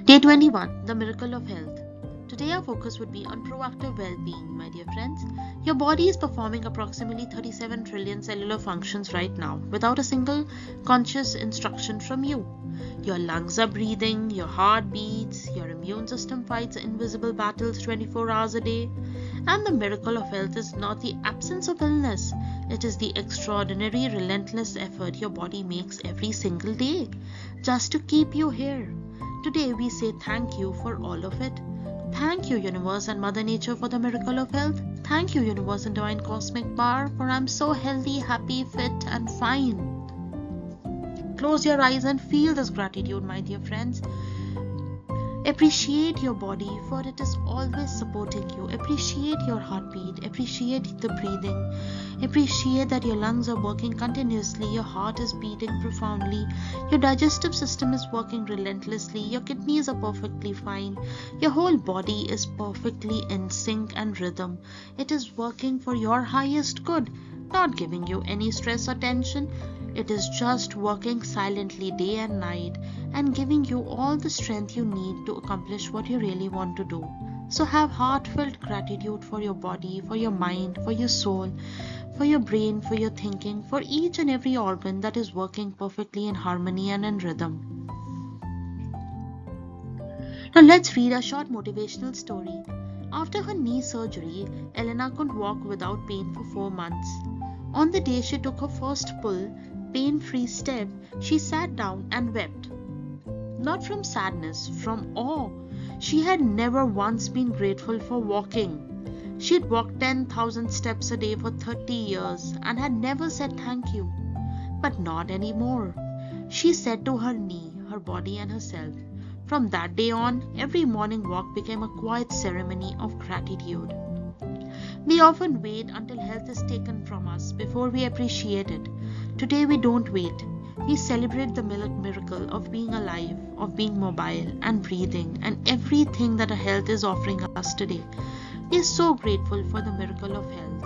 Day 21, the miracle of health. Today our focus would be on proactive well-being, my dear friends. Your body is performing approximately 37 trillion cellular functions right now without a single conscious instruction from you. Your lungs are breathing, your heart beats, your immune system fights invisible battles 24 hours a day. And the miracle of health is not the absence of illness. It is the extraordinary, relentless effort your body makes every single day just to keep you here. Today we say thank you for all of it. Thank you, Universe and Mother Nature, for the miracle of health. Thank you, Universe and Divine Cosmic Power, for I'm so healthy, happy, fit and fine. Close your eyes and feel this gratitude, my dear friends. Appreciate your body, for it is always supporting you. Appreciate your heartbeat. Appreciate the breathing. Appreciate that your lungs are working continuously. Your heart is beating profoundly. Your digestive system is working relentlessly. Your kidneys are perfectly fine. Your whole body is perfectly in sync and rhythm. It is working for your highest good, not giving you any stress or tension. It is just working silently day and night and giving you all the strength you need to accomplish what you really want to do. So have heartfelt gratitude for your body, for your mind, for your soul, for your brain, for your thinking, for each and every organ that is working perfectly in harmony and in rhythm. Now let's read a short motivational story. After her knee surgery, Elena could walk without pain for 4 months. On the day she took her first full, pain-free step, she sat down and wept. Not from sadness, from awe. She had never once been grateful for walking. She'd walked 10,000 steps a day for 30 years and had never said thank you. But not anymore. She said to her knee, her body and herself. From that day on, every morning walk became a quiet ceremony of gratitude. We often wait until health is taken from us before we appreciate it. Today we don't wait. We celebrate the miracle of being alive, of being mobile and breathing, and everything that our health is offering us today. We are so grateful for the miracle of health.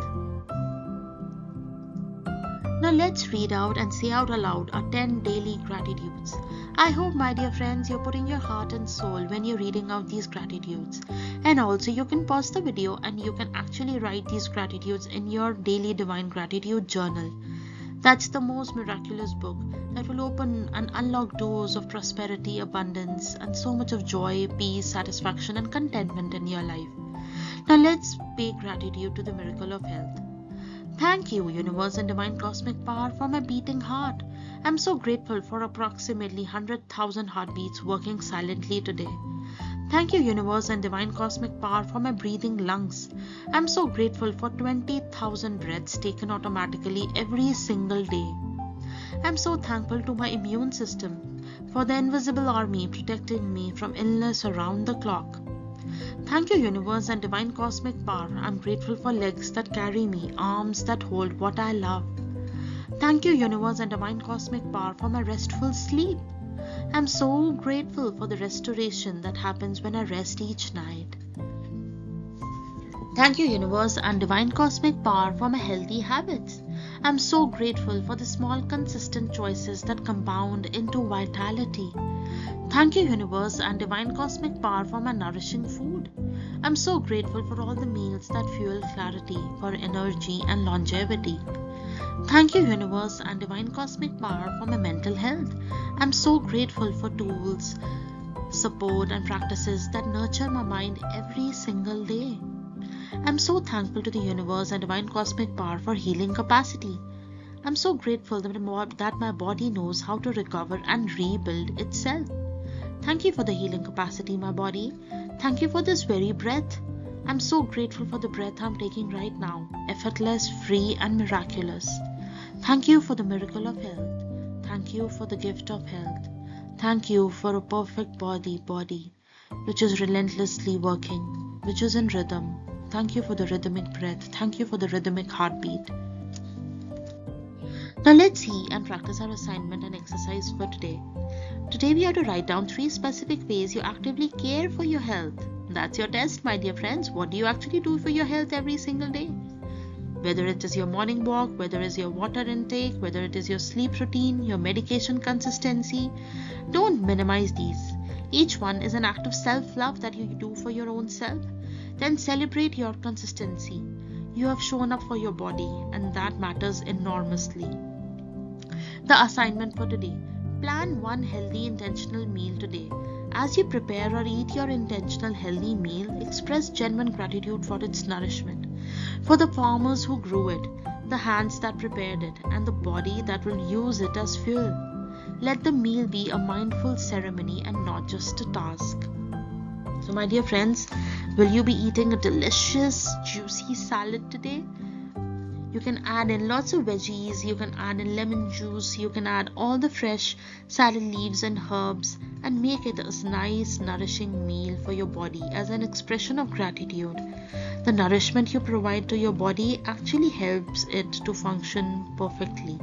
Now let's read out and say out aloud our 10 daily gratitudes. I hope, my dear friends, you're putting your heart and soul when you're reading out these gratitudes. And also you can pause the video and you can actually write these gratitudes in your daily divine gratitude journal. That's the most miraculous book that will open and unlock doors of prosperity, abundance, and so much of joy, peace, satisfaction, and contentment in your life. Now let's pay gratitude to the miracle of health. Thank you, Universe and Divine Cosmic Power, for my beating heart. I'm so grateful for approximately 100,000 heartbeats working silently today. Thank you, Universe and Divine Cosmic Power, for my breathing lungs. I'm so grateful for 20,000 breaths taken automatically every single day. I'm so thankful to my immune system for the invisible army protecting me from illness around the clock. Thank you, Universe and Divine Cosmic Power. I'm grateful for legs that carry me, arms that hold what I love. Thank you, Universe and Divine Cosmic Power, for my restful sleep. I'm so grateful for the restoration that happens when I rest each night. Thank you, Universe and Divine Cosmic Power, for my healthy habits. I'm so grateful for the small, consistent choices that compound into vitality. Thank you, Universe and Divine Cosmic Power, for my nourishing food. I'm so grateful for all the meals that fuel clarity, for energy and longevity. Thank you, Universe and Divine Cosmic Power, for my mental health. I'm so grateful for tools, support and practices that nurture my mind every single day. I'm so thankful to the Universe and Divine Cosmic Power for healing capacity. I'm so grateful that my body knows how to recover and rebuild itself. Thank you for the healing capacity, my body. Thank you for this very breath. I'm so grateful for the breath I'm taking right now, effortless, free and miraculous. Thank you for the miracle of health. Thank you for the gift of health. Thank you for a perfect body which is relentlessly working, which is in rhythm. Thank you for the rhythmic breath. Thank you for the rhythmic heartbeat. Now let's see and practice our assignment and exercise for today. Today we have to write down 3 specific ways you actively care for your health. That's your test, my dear friends. What do you actually do for your health every single day? Whether it is your morning walk, whether it is your water intake, whether it is your sleep routine, your medication consistency, don't minimize these. Each one is an act of self-love that you do for your own self. Then celebrate your consistency. You have shown up for your body, and that matters enormously. The assignment for today: plan one healthy intentional meal today. As you prepare or eat your intentional healthy meal, express genuine gratitude for its nourishment, for the farmers who grew it, the hands that prepared it, and the body that will use it as fuel. Let the meal be a mindful ceremony and not just a task. So, my dear friends, will you be eating a delicious, juicy salad today? You can add in lots of veggies, you can add in lemon juice, you can add all the fresh salad leaves and herbs and make it a nice, nourishing meal for your body as an expression of gratitude. The nourishment you provide to your body actually helps it to function perfectly.